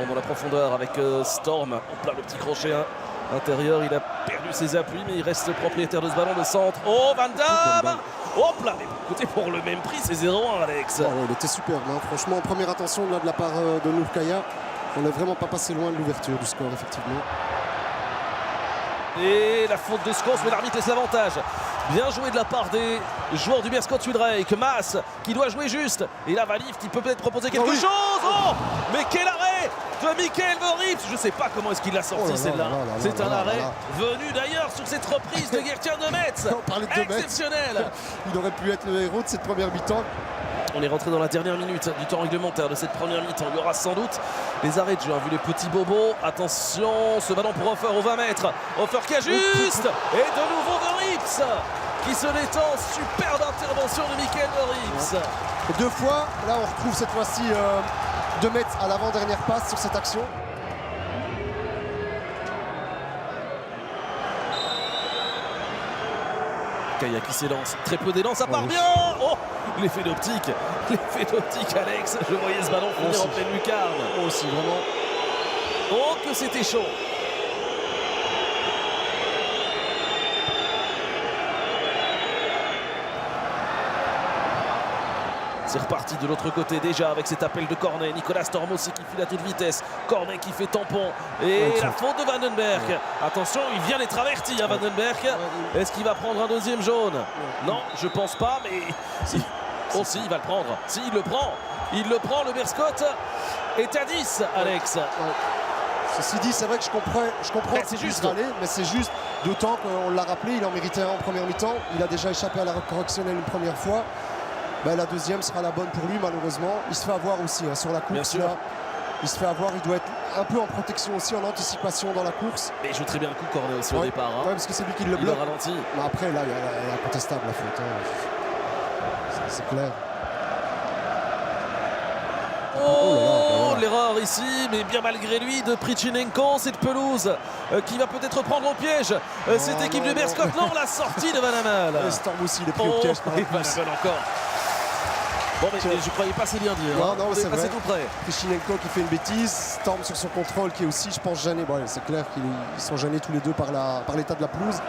ballon dans la profondeur avec Storm. Hop là, le petit crochet intérieur. Il a perdu ses appuis, mais il reste propriétaire de ce ballon de centre. Oh, Van Damme! Hop là, mais écoutez, pour le même prix, c'est 0-1, Alex. Oh, ouais, il était superbe, hein. Franchement, première attention là, de la part de Nourkaya. On n'est vraiment pas passé loin de l'ouverture du score, effectivement. Et la faute de Skos, mais l'arbitre laisse l'avantage. Bien joué de la part des joueurs du Beerschot Wildrake. Maas qui doit jouer juste. Et là, Valif qui peut peut-être proposer quelque chose. Oh, mais quel arrêt de Michael Verrips. Je ne sais pas comment est-ce qu'il l'a sorti celle-là. C'est un arrêt venu d'ailleurs sur cette reprise de Gertjan de Metz. Exceptionnel. Il aurait pu être le héros de cette première mi-temps. On est rentré dans la dernière minute du temps réglementaire de cette première mi-temps. Il y aura sans doute les arrêts de jeu. Vu les petits bobos. Attention, ce ballon pour Hofer au 20 mètres. Hofer qui a juste. Et de nouveau Verrips qui se détend. Superbe intervention de Michael Verrips. Ouais. Deux fois, là on retrouve cette fois-ci de Metz à l'avant-dernière passe sur cette action. Kaya qui s'élance, très peu d'élan, ça part bien. Oh, l'effet d'optique, Alex. Je voyais ce ballon finir en pleine lucarne. Oh, aussi, vraiment. Oh, que c'était chaud. C'est reparti de l'autre côté déjà avec cet appel de Cornet. Nicolas Storm aussi qui file à toute vitesse. Cornet qui fait tampon. Et la faute de Vandenberg. Ouais. Attention, il vient d'être averti à Vandenberg. Ouais. Est-ce qu'il va prendre un deuxième jaune? Non, je pense pas, mais... Si. Oh si, il va le prendre. Si, il le prend. Il le prend, le Beerschot est à 10, Alex. Ouais. Ceci dit, c'est vrai que je comprends c'est juste. Aller, mais c'est juste, d'autant qu'on l'a rappelé, il en méritait un en première mi-temps. Il a déjà échappé à la correctionnelle une première fois. Ben, la deuxième sera la bonne pour lui, malheureusement. Il se fait avoir aussi hein, sur la course. Là, il se fait avoir, il doit être un peu en protection aussi, en anticipation dans la course. Mais il joue très bien le coup Cornet aussi au départ. Hein. Ouais, parce que c'est lui qui le bloque. Il ralentit. Mais après, là, il y a incontestable la faute. Hein. C'est clair. Oh, l'erreur ici, mais bien malgré lui de Prichinenko, cette pelouse qui va peut-être prendre au piège cette équipe du Beerschot. Non, la sortie de Van Aanel. Storm aussi, il est pris au piège par la pousse. Encore. Bon, mais je croyais pas c'est bien dire. Non, c'est vrai. Tout près. Prichinenko qui fait une bêtise, Storm sur son contrôle qui est aussi, je pense, gêné. Bon, c'est clair qu'ils sont gênés tous les deux par l'état de la pelouse.